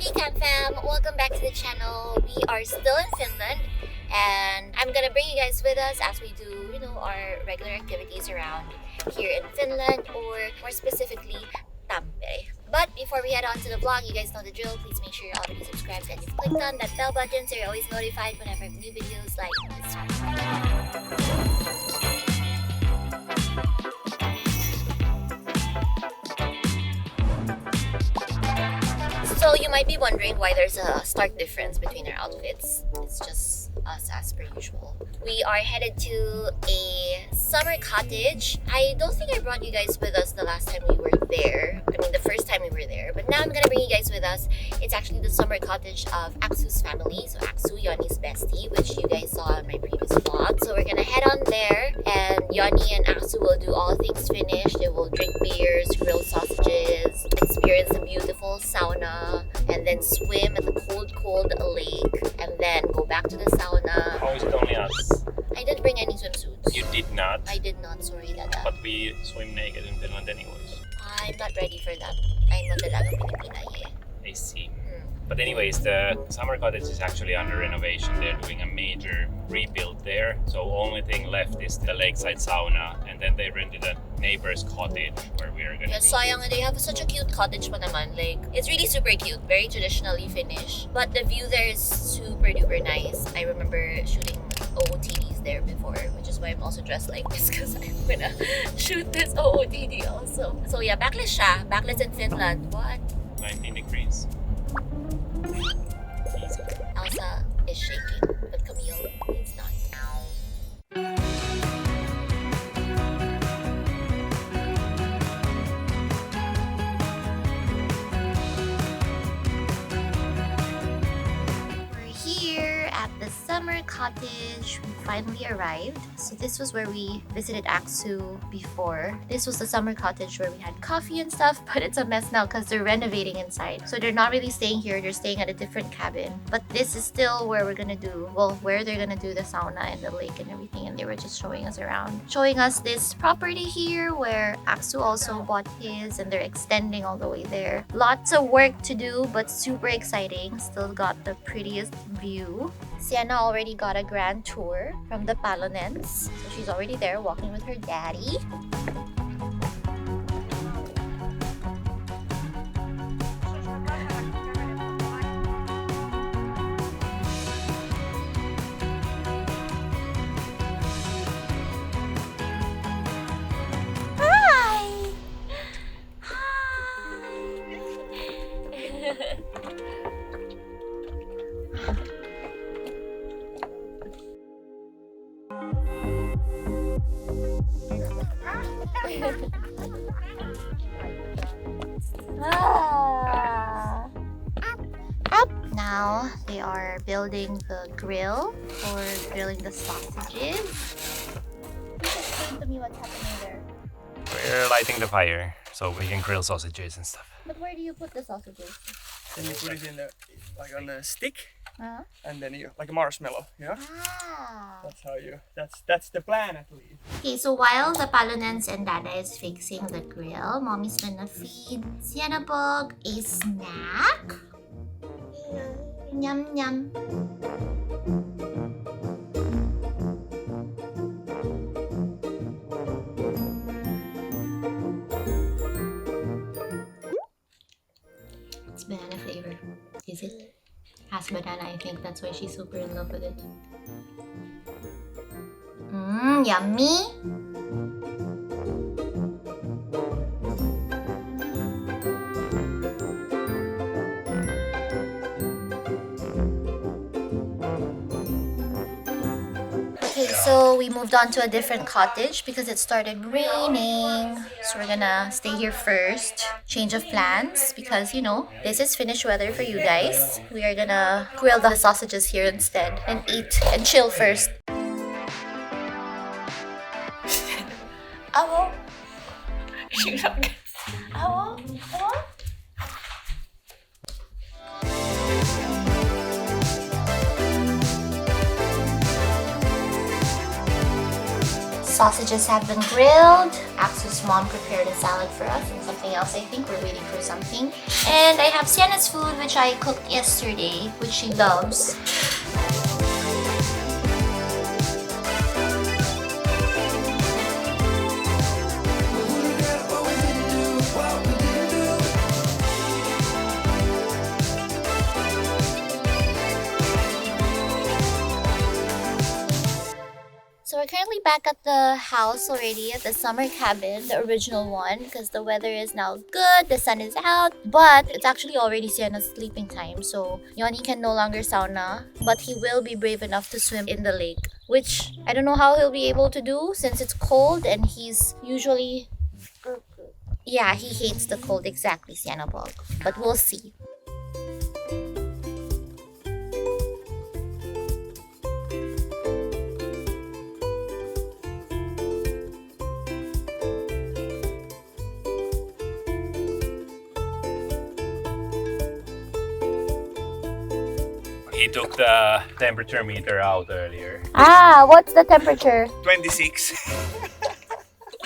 Hey Cam Fam, welcome back to the channel. We are still in Finland and I'm gonna bring you guys with us as we do, our regular activities around here in Finland, or more specifically, Tampere. But before we head on to the vlog, you guys know the drill. Please make sure you're already subscribed and you've clicked on that bell button so you're always notified whenever new videos like this one. So you might be wondering why there's a stark difference between our outfits. It's just us as per usual. We are headed to a summer cottage. I don't think I brought you guys with us the last time we were there. I mean the first time we were there. But now I'm gonna bring you guys with us. It's actually the summer cottage of Aksu's family. So Aksu, Yoni's bestie, which you guys saw in my previous vlog. So we're gonna head on there and Yoni and Aksu will do all things Finnish. They will drink beers, grill sausages, experience the beautiful sauna, and then swim at the cold lake, and then go back to the sauna. How is it only us? I didn't bring any swimsuits. You did not? I did not, sorry Dada. But we swim naked in Finland anyways. I'm not ready for that. I'm not dalagang Pilipina eh. I see. But anyways, the summer cottage is actually under renovation. They're doing a major rebuild there. So only thing left is the lakeside sauna, and then they rented a neighbor's cottage where we are gonna Yeah, sayang, they have such a cute cottage pa naman. Like, it's really super cute, very traditionally Finnish. But the view there is super duper nice. I remember shooting OOTDs there before, which is why I'm also dressed like this because I'm gonna shoot this OOTD also. So yeah, backless siya. Backless in Finland. What? 19 degrees. Easy. Elsa is shaking, but Camille is not. We're here at the summer cottage. We finally arrived. So this was where we visited Aksu before. This was the summer cottage where we had coffee and stuff, but it's a mess now because they're renovating inside. So they're not really staying here, they're staying at a different cabin. But this is still where we're gonna do, where they're gonna do the sauna and the lake and everything. And they were just showing us around. Showing us this property here where Aksu also bought his, and they're extending all the way there. Lots of work to do, but super exciting. Still got the prettiest view. Sienna already got a grand tour from the Palonens. So she's already there walking with her daddy. Hi! Up. Now they are building the grill for grilling the sausages. Please explain to me what's happening there. We're lighting the fire so we can grill sausages and stuff. But where do you put the sausages? Then you put it in like on a stick, Uh-huh. and then you like a marshmallow. Yeah, Ah. that's how you. That's the plan at least. Okay, so while the Palonens and Dada is fixing the grill, Mommy's gonna feed Sienna Bug a snack. Yum yum. It's banana flavor. Is it? Has banana, I think. That's why she's super in love with it. Mmm, yummy. Okay, so we moved on to a different cottage because it started raining. So we're gonna stay here first. Change of plans because, this is Finnish weather for you guys. We are gonna grill the sausages here instead and eat and chill first. Awo? Awo? Awo? sausages have been grilled. Axel's mom prepared a salad for us and something else. I think we're waiting for something. And I have Sienna's food, which I cooked yesterday, which she loves. So we're currently back at the house already, at the summer cabin, the original one, because the weather is now good, the sun is out, but it's actually already Sienna's sleeping time, so Yoni can no longer sauna, but he will be brave enough to swim in the lake, which I don't know how he'll be able to do since it's cold and he's usually... Yeah, he hates the cold, exactly, Sienna Bog, but we'll see. He took the temperature meter out earlier. Ah, what's the temperature? 26.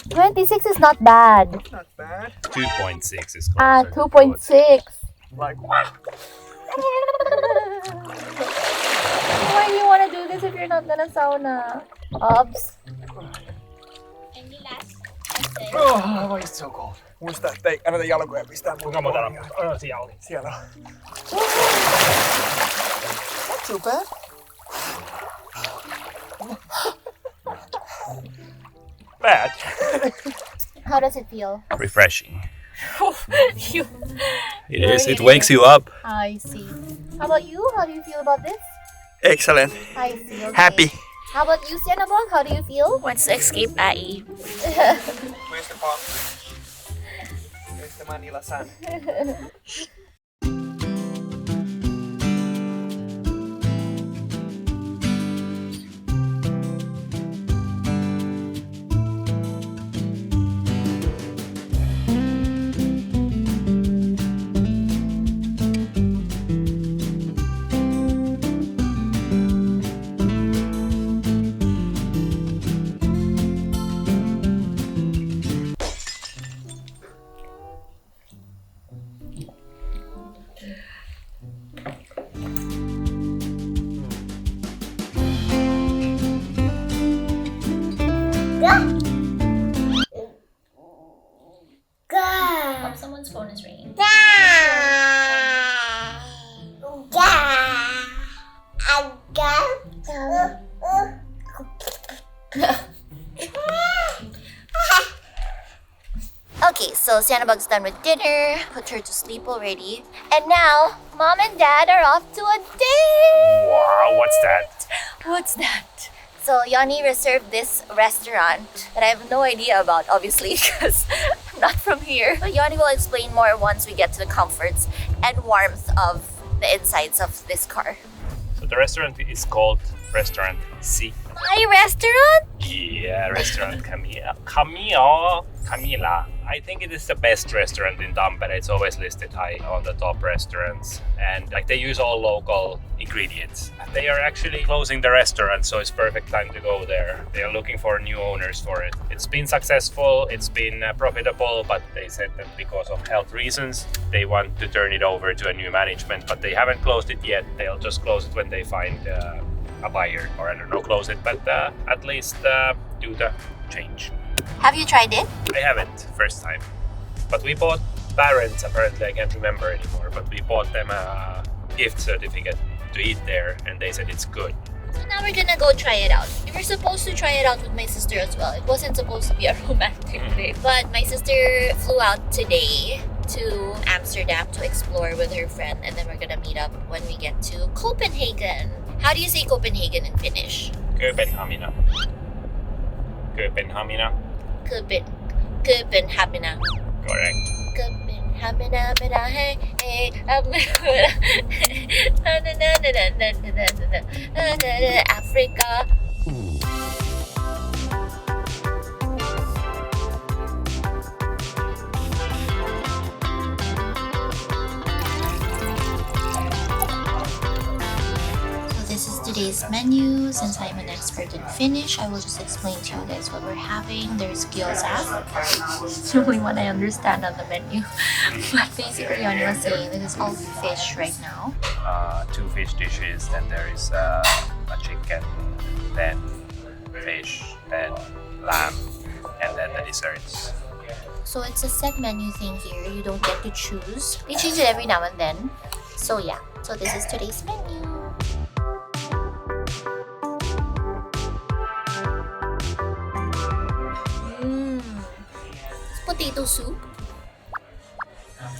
26 is not bad. Not bad. 2.6 is closer. Ah, to 2.6. Like, Why do you want to do this if you're not gonna sauna? Obs. Any last message? oh, why is it so cold? Muista, ettei kannata jalkoja pistää. Kuinka monta on siellä oli? Siellä on. Not too bad. Bad. How does it feel? Refreshing. You. It is. It wakes you up. I see. How about you? How do you feel about this? Excellent. I see. Okay. Happy. How about you, Sienna Bog? How do you feel? Wants to escape IE. Where's the pump? Where's the Manila sun? Someone's phone is ringing. Okay, so Sienna Bug's done with dinner, put her to sleep already, and now Mom and Dad are off to a date! Wow, what's that? What's that? So Yoni reserved this restaurant that I have no idea about, obviously, because I'm not from here. But Yoni will explain more once we get to the comforts and warmth of the insides of this car. So the restaurant is called Restaurant C. My restaurant? Yeah, Restaurant Camilla. I think it is the best restaurant in Tampere. It's always listed high on the top restaurants, and like they use all local ingredients. They are actually closing the restaurant, so it's perfect time to go there. They are looking for new owners for it. It's been successful, it's been profitable, but they said that because of health reasons, they want to turn it over to a new management, but they haven't closed it yet. They'll just close it when they find a buyer, or I don't know, close it, but at least do the change. Have you tried it? I haven't, first time. But we bought parents, apparently, I can't remember anymore, but we bought them a gift certificate to eat there, and they said it's good. So now we're gonna go try it out. We were supposed to try it out with my sister as well. It wasn't supposed to be a romantic date, but my sister flew out today to Amsterdam to explore with her friend, and then we're gonna meet up when we get to Copenhagen. How do you say Copenhagen in Finnish? Köpenhamina. Köpenhamina. Copenhagen. Correct. Copenhagen, hey, hey, Africa. So this is today's menu. Since I'm an expert in Finnish, I will just explain to you guys what we're having. There's gyoza. It's the only one I understand on the menu. But basically, Yanni was saying this is all fish right now. 2 fish dishes, then there is a chicken, then fish, then lamb, and then the desserts. So it's a set menu thing here. You don't get to choose. They change it every now and then. So yeah. So this is today's menu. It's potato soup.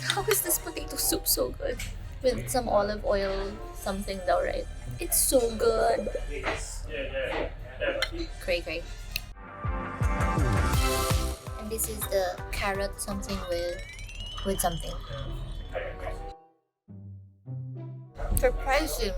How is this potato soup so good? With some olive oil something though, right? It's so good. Cray. And this is the carrot something with something. Surprising.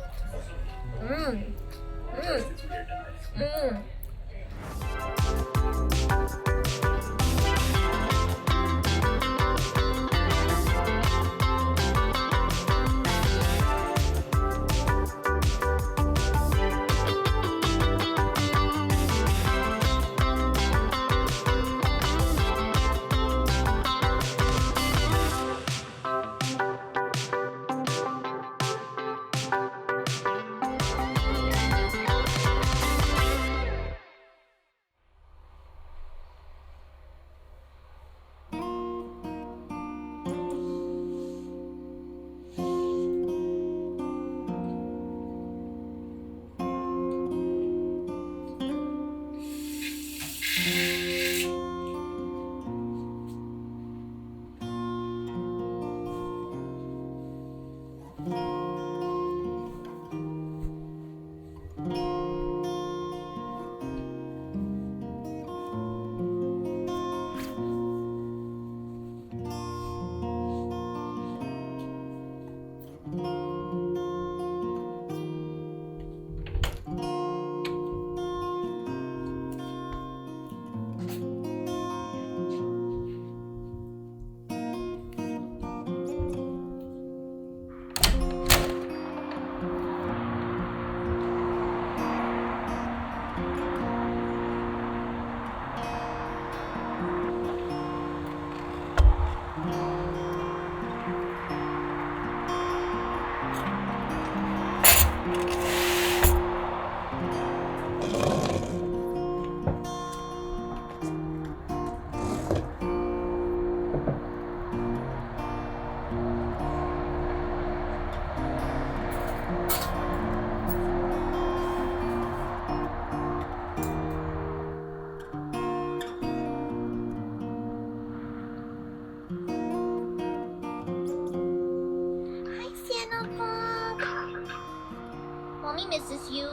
Mommy misses you.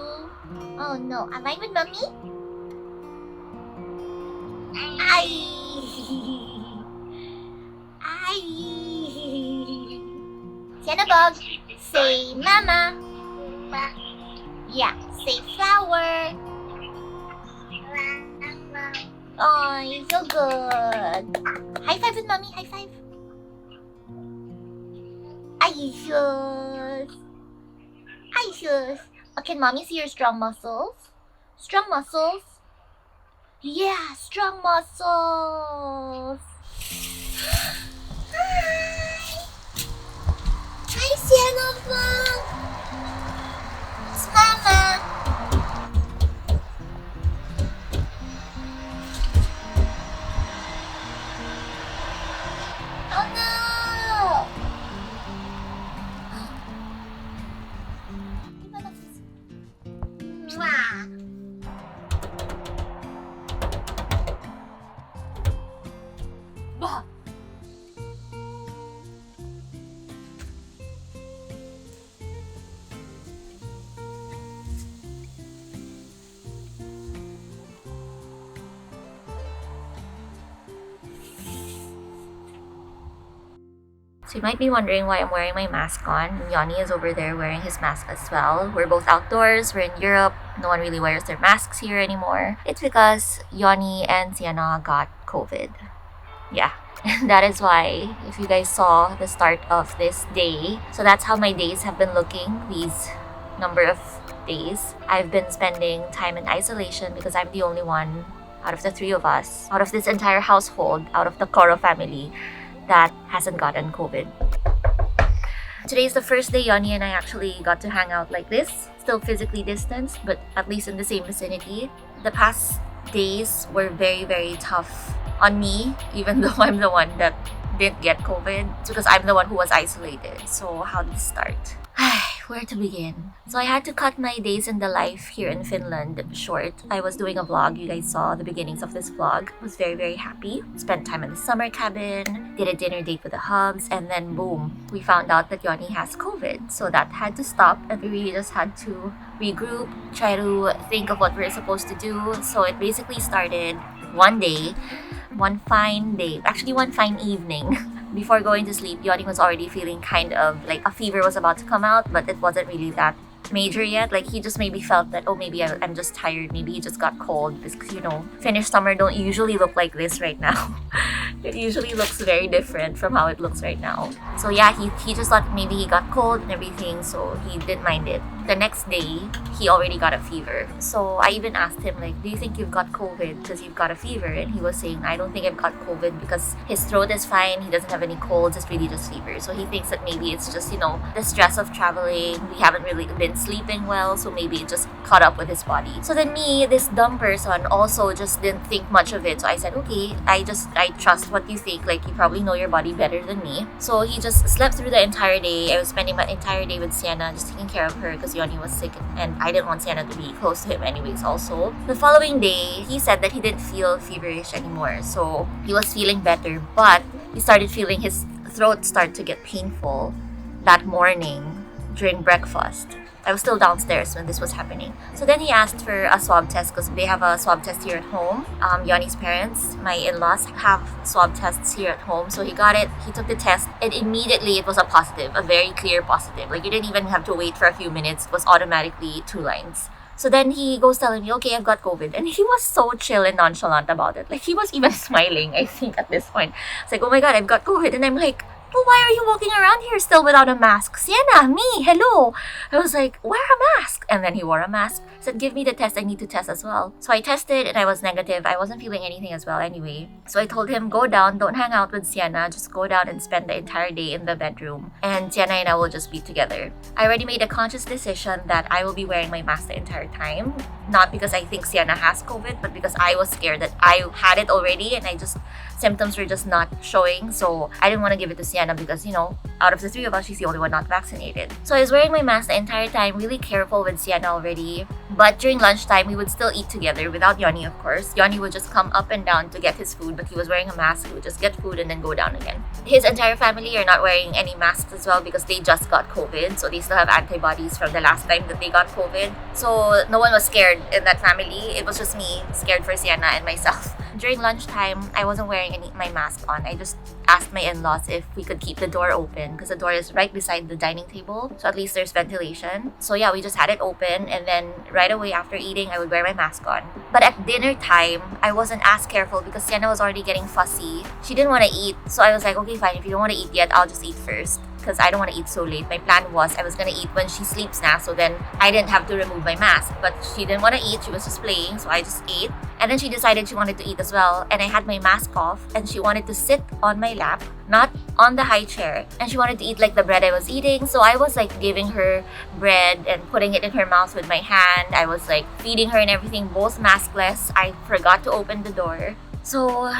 Oh no, am I with mommy? Ay! Ay! Sienna Bug, say mama. Yeah, say flower. Oh, you're so good. High five with mommy, high five. Ay, shush. Hi, shush. Oh, can mommy see your strong muscles? Strong muscles? Yeah, strong muscles. Hi. Hi, Sienna Bug. It's mama. Oh no! Mwah. Bah. So you might be wondering why I'm wearing my mask on. Yanni is over there wearing his mask as well. We're both outdoors, we're in Europe. No one really wears their masks here anymore. It's because Yanni and Sienna got COVID. Yeah, and that is why, if you guys saw the start of this day, so that's how my days have been looking. These number of days, I've been spending time in isolation because I'm the only one out of the three of us, out of this entire household, out of the Coro family, that hasn't gotten COVID. Today's the first day Yoni and I actually got to hang out like this, still physically distanced, but at least in the same vicinity. The past days were very, very tough on me, even though I'm the one that didn't get COVID. It's because I'm the one who was isolated. So how did this start? Where to begin? So I had to cut my days in the life here in Finland short. I was doing a vlog. You guys saw the beginnings of this vlog. I was very, very happy. Spent time in the summer cabin, did a dinner date with the hubs, and then boom, we found out that Yoni has COVID. So that had to stop, and we really just had to regroup, try to think of what we're supposed to do. So it basically started one day, one fine day, actually one fine evening. Before going to sleep, Yoni was already feeling kind of like a fever was about to come out, but it wasn't really that major yet. Like he just maybe felt that, oh, maybe I'm just tired. Maybe he just got cold because, you know, Finnish summer don't usually look like this right now. It usually looks very different from how it looks right now. So yeah, he just thought maybe he got cold and everything, so he didn't mind it. The next day, he already got a fever. So I even asked him, like, do you think you've got COVID because you've got a fever? And he was saying, I don't think I've got COVID because his throat is fine. He doesn't have any colds. It's really just fever. So he thinks that maybe it's just, you know, the stress of traveling. We haven't really been sleeping well, so maybe it just caught up with his body. So then me, this dumb person, also just didn't think much of it. So I said, okay, I trust what you think. Like, you probably know your body better than me. So he just slept through the entire day. I was spending my entire day with Sienna, just taking care of her because Yoni was sick and I didn't want Sienna to be close to him anyways also. The following day, he said that he didn't feel feverish anymore. So he was feeling better, but he started feeling his throat start to get painful that morning during breakfast. I was still downstairs when this was happening. So then he asked for a swab test because they have a swab test here at home. Yoni's parents, my in-laws, have swab tests here at home. So he got it, he took the test, and immediately it was a positive, a very clear positive. Like, you didn't even have to wait for a few minutes. It was automatically 2 lines. So then he goes telling me, okay, I've got COVID. And he was so chill and nonchalant about it. Like, he was even smiling, I think, at this point. It's like, oh my God, I've got COVID. And I'm like, well, why are you walking around here still without a mask? Sienna, me, hello. I was like, wear a mask. And then he wore a mask. Said, give me the test. I need to test as well. So I tested and I was negative. I wasn't feeling anything as well anyway. So I told him, go down. Don't hang out with Sienna. Just go down and spend the entire day in the bedroom. And Sienna and I will just be together. I already made a conscious decision that I will be wearing my mask the entire time. Not because I think Sienna has COVID, but because I was scared that I had it already and symptoms were just not showing. So I didn't want to give it to Sienna because, you know, out of the 3 of us, she's the only one not vaccinated. So I was wearing my mask the entire time, really careful with Sienna already. But during lunchtime, we would still eat together without Yoni, of course. Yoni would just come up and down to get his food, but he was wearing a mask. He would just get food and then go down again. His entire family are not wearing any masks as well because they just got COVID. So they still have antibodies from the last time that they got COVID. So no one was scared in that family. It was just me, scared for Sienna and myself. During lunchtime, I wasn't wearing my mask on. I just asked my in-laws if we could keep the door open because the door is right beside the dining table. So at least there's ventilation. So yeah, we just had it open, and then right away after eating, I would wear my mask on. But at dinner time, I wasn't as careful because Sienna was already getting fussy. She didn't want to eat. So I was like, okay, fine. If you don't want to eat yet, I'll just eat first, because I don't want to eat so late. My plan was I was going to eat when she sleeps now, so then I didn't have to remove my mask. But she didn't want to eat. She was just playing, so I just ate. And then she decided she wanted to eat as well. And I had my mask off, and she wanted to sit on my lap, not on the high chair. And she wanted to eat like the bread I was eating. So I was like giving her bread and putting it in her mouth with my hand. I was like feeding her and everything, both maskless. I forgot to open the door. So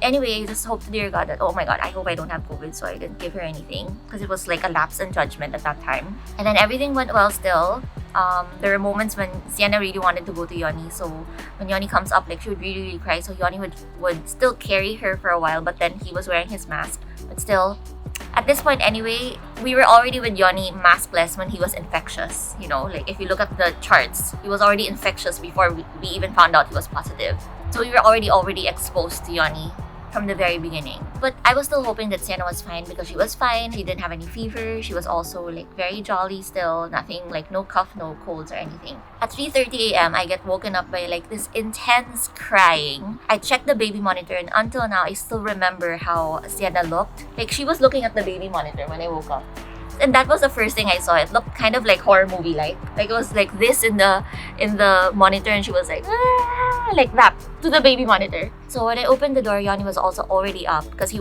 anyway, I just hope to dear God that, oh my God, I hope I don't have COVID, so I didn't give her anything because it was like a lapse in judgment at that time. And then everything went well still. There were moments when Sienna really wanted to go to Yoni, so when Yoni comes up, like, she would really, really cry. So Yoni would still carry her for a while, but then he was wearing his mask. But still, at this point anyway, we were already with Yoni maskless when he was infectious. You know, like if you look at the charts, he was already infectious before we even found out he was positive. So we were already exposed to Yoni from the very beginning. But I was still hoping that Sienna was fine because she was fine. She didn't have any fever. She was also like very jolly still. Nothing, like no cough, no colds or anything. At 3:30 a.m. I get woken up by like this intense crying. I checked the baby monitor, and until now I still remember how Sienna looked. Like, she was looking at the baby monitor when I woke up. And that was the first thing I saw. It looked kind of like horror movie like it was like this in the monitor, and she was like "Ah," like that to the baby monitor. So when I opened the door, Yanni was also already up because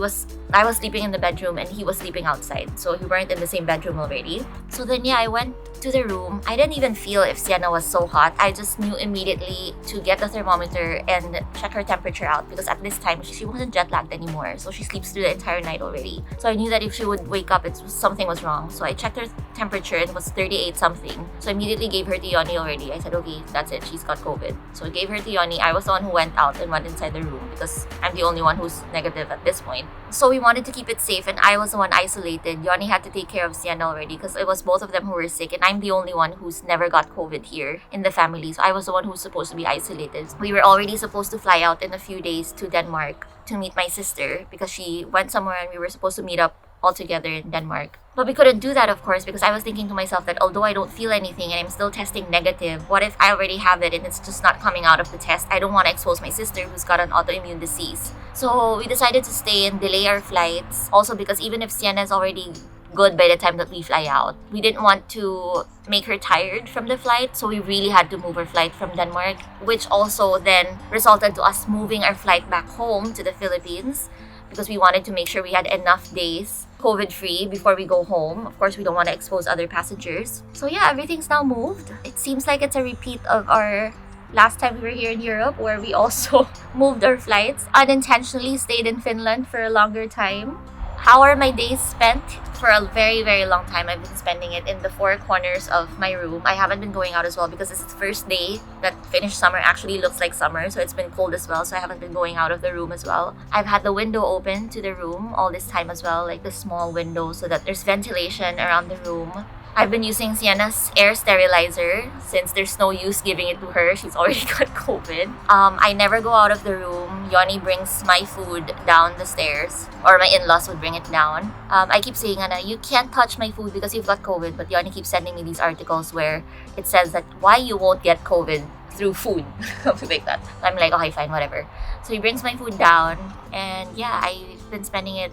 I was sleeping in the bedroom and he was sleeping outside, so we weren't in the same bedroom already. So then yeah, I went to the room. I didn't even feel if Sienna was so hot. I just knew immediately to get the thermometer and check her temperature out, because at this time she wasn't jet lagged anymore, so she sleeps through the entire night already. So I knew that if she would wake up, something was wrong. So I checked her temperature and it was 38 something. So I immediately gave her to Yanni already. I said, okay, that's it, she's got COVID. So I gave her to Yanni. I was the one who went out and went inside the room because I'm the only one who's negative at this point. So we wanted to keep it safe, and I was the one isolated. Yanni had to take care of Sienna already because it was both of them who were sick, and I'm the only one who's never got COVID here in the family. So I was the one who's supposed to be isolated. We were already supposed to fly out in a few days to Denmark to meet my sister because she went somewhere and we were supposed to meet up all together in Denmark. But we couldn't do that, of course, because I was thinking to myself that although I don't feel anything and I'm still testing negative, what if I already have it and it's just not coming out of the test? I don't want to expose my sister who's got an autoimmune disease. So we decided to stay and delay our flights. Also because even if Sienna is already good by the time that we fly out, we didn't want to make her tired from the flight, so we really had to move our flight from Denmark, which also then resulted to us moving our flight back home to the Philippines because we wanted to make sure we had enough days COVID-free before we go home. Of course, we don't want to expose other passengers. So yeah, everything's now moved. It seems like it's a repeat of our last time we were here in Europe, where we also moved our flights, unintentionally stayed in Finland for a longer time. How are my days spent? For a very, very long time, I've been spending it in the four corners of my room. I haven't been going out as well because it's the first day that finished summer actually looks like summer, so it's been cold as well, so I haven't been going out of the room as well. I've had the window open to the room all this time as well, like the small window, so that there's ventilation around the room. I've been using Sienna's air sterilizer since there's no use giving it to her. She's already got COVID. I never go out of the room. Yanni brings my food down the stairs, or my in-laws would bring it down. I keep saying, Anna, you can't touch my food because you've got COVID, but Yanni keeps sending me these articles where it says that why you won't get COVID through food, something like that. I'm like, okay, fine, whatever. So he brings my food down, and yeah, I've been spending it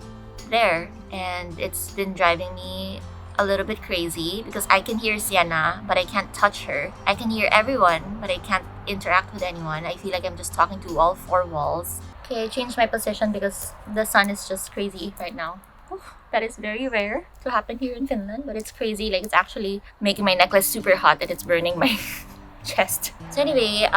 there, and it's been driving me a little bit crazy because I can hear Sienna, but I can't touch her. I can hear everyone, but I can't interact with anyone. I feel like I'm just talking to all four walls. Okay, I changed my position because the sun is just crazy right now. That is very rare to happen here in Finland, but it's crazy. Like, it's actually making my necklace super hot and it's burning my chest. So anyway,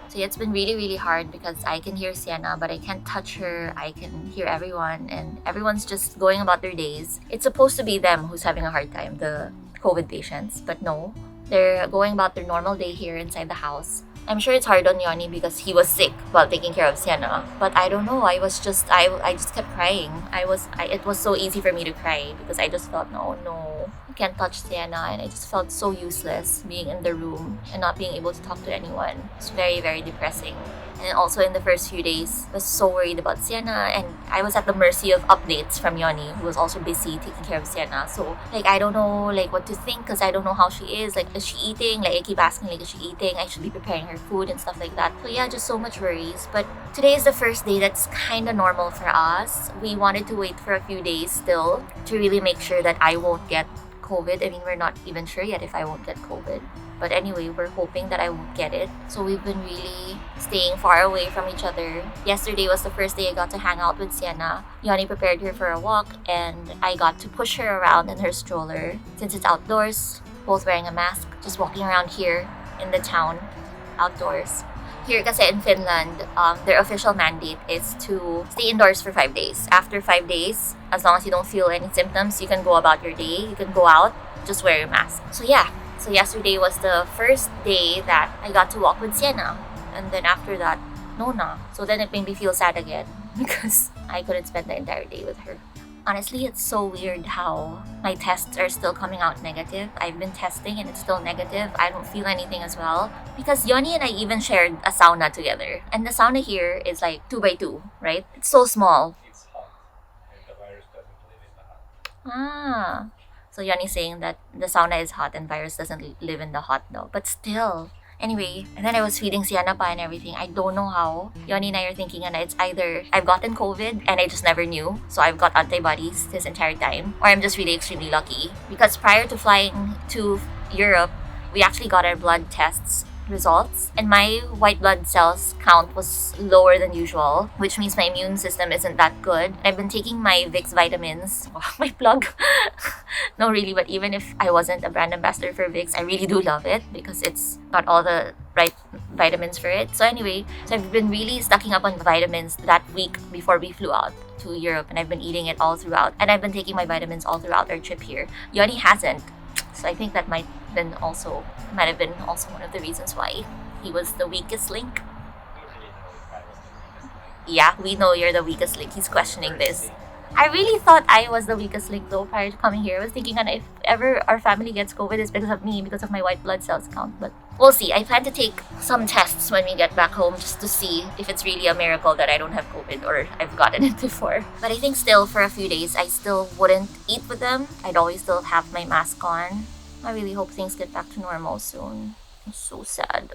so yeah, it's been really, really hard because I can hear Sienna, but I can't touch her. I can hear everyone, and everyone's just going about their days. It's supposed to be them who's having a hard time, the COVID patients, but no. They're going about their normal day here inside the house. I'm sure it's hard on Yanni because he was sick while taking care of Sienna. But I don't know, I just kept crying. It was so easy for me to cry because I just felt, no, I can't touch Sienna, and I just felt so useless being in the room and not being able to talk to anyone. It's very, very depressing. And also in the first few days, I was so worried about Sienna, and I was at the mercy of updates from Yanni, who was also busy taking care of Sienna. So like, I don't know like what to think because I don't know how she is. Like, is she eating? Like, I keep asking, like, is she eating? I should be preparing her food and stuff like that. So yeah, just so much worries. But today is the first day that's kind of normal for us. We wanted to wait for a few days still to really make sure that I won't get COVID. I mean, we're not even sure yet if I won't get COVID. But anyway, we're hoping that I won't get it. So we've been really staying far away from each other. Yesterday was the first day I got to hang out with Sienna. Yanni prepared her for a walk, and I got to push her around in her stroller. Since it's outdoors, both wearing a mask, just walking around here in the town, outdoors. Here kasi in Finland, their official mandate is to stay indoors for 5 days. After 5 days, as long as you don't feel any symptoms, you can go about your day. You can go out, just wear your mask. So yeah. So yesterday was the first day that I got to walk with Sienna. And then after that, no na. So then it made me feel sad again because I couldn't spend the entire day with her. Honestly, it's so weird how my tests are still coming out negative. I've been testing and it's still negative. I don't feel anything as well. Because Yanni and I even shared a sauna together. And the sauna here is like 2x2, right? It's so small. It's hot, and the virus doesn't live in the hot. So Yanni's saying that the sauna is hot and virus doesn't live in the hot though. But still, Anyway, and then I was feeding Sienna pa and everything. I don't know how. Yoni and I are thinking and it's either I've gotten COVID and I just never knew, so I've got antibodies this entire time, or I'm just really extremely lucky. Because prior to flying to Europe, we actually got our blood tests results, and my white blood cells count was lower than usual, which means my immune system isn't that good. I've been taking my Vicks vitamins. My plug. No, really, but even if I wasn't a brand ambassador for Vicks, I really do love it because it's got all the right vitamins for it. So anyway, so I've been really stocking up on vitamins that week before we flew out to Europe, and I've been eating it all throughout, and I've been taking my vitamins all throughout our trip here. Yoni hasn't. So I think that might have been also one of the reasons why he was the weakest link. Yeah, we know you're the weakest link. He's questioning this. I really thought I was the weakest link though prior to coming here. I was thinking, if ever our family gets COVID, it's because of me, because of my white blood cells count. But we'll see. I plan to take some tests when we get back home just to see if it's really a miracle that I don't have COVID or I've gotten it before. But I think still for a few days, I still wouldn't eat with them. I'd always still have my mask on. I really hope things get back to normal soon. I'm so sad.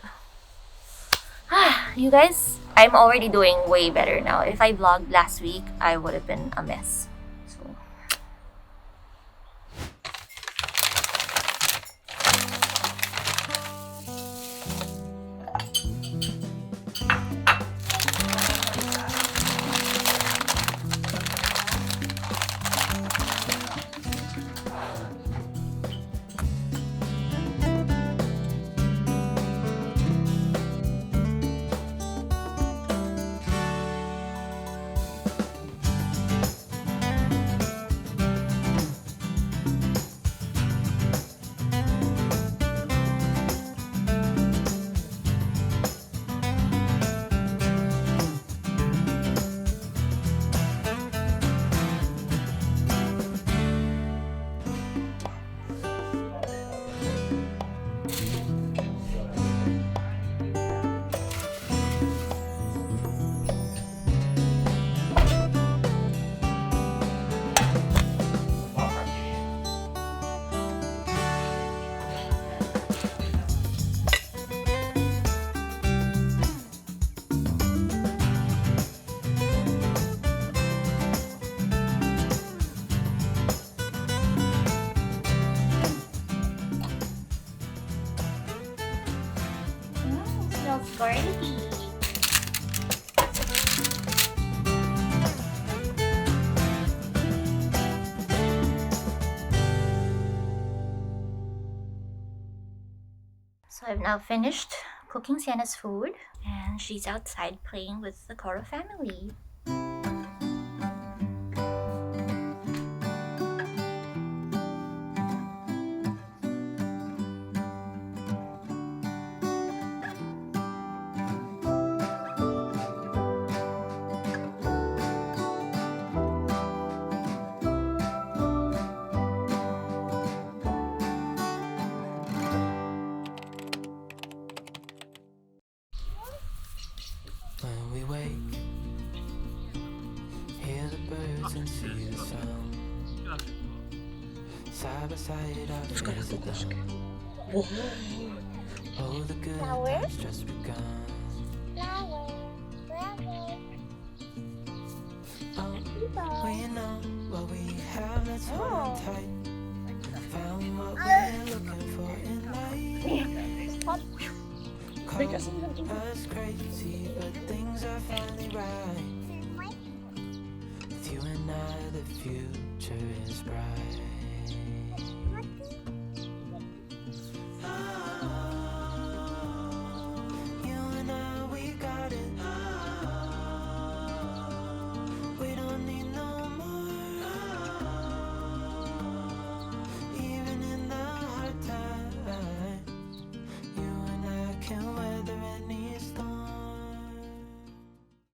You guys, I'm already doing way better now. If I vlogged last week, I would have been a mess. So smells great. So I've now finished cooking Sienna's food, and she's outside playing with the Coro family. When we wake, hear the birds and see the sun. Side by side, our fears are done. Oh, the good times just begun. Oh, you know what we have, let's hold on tight. Found what we're looking for in life. Call us crazy, but things are finally right. With you and I, the future is bright.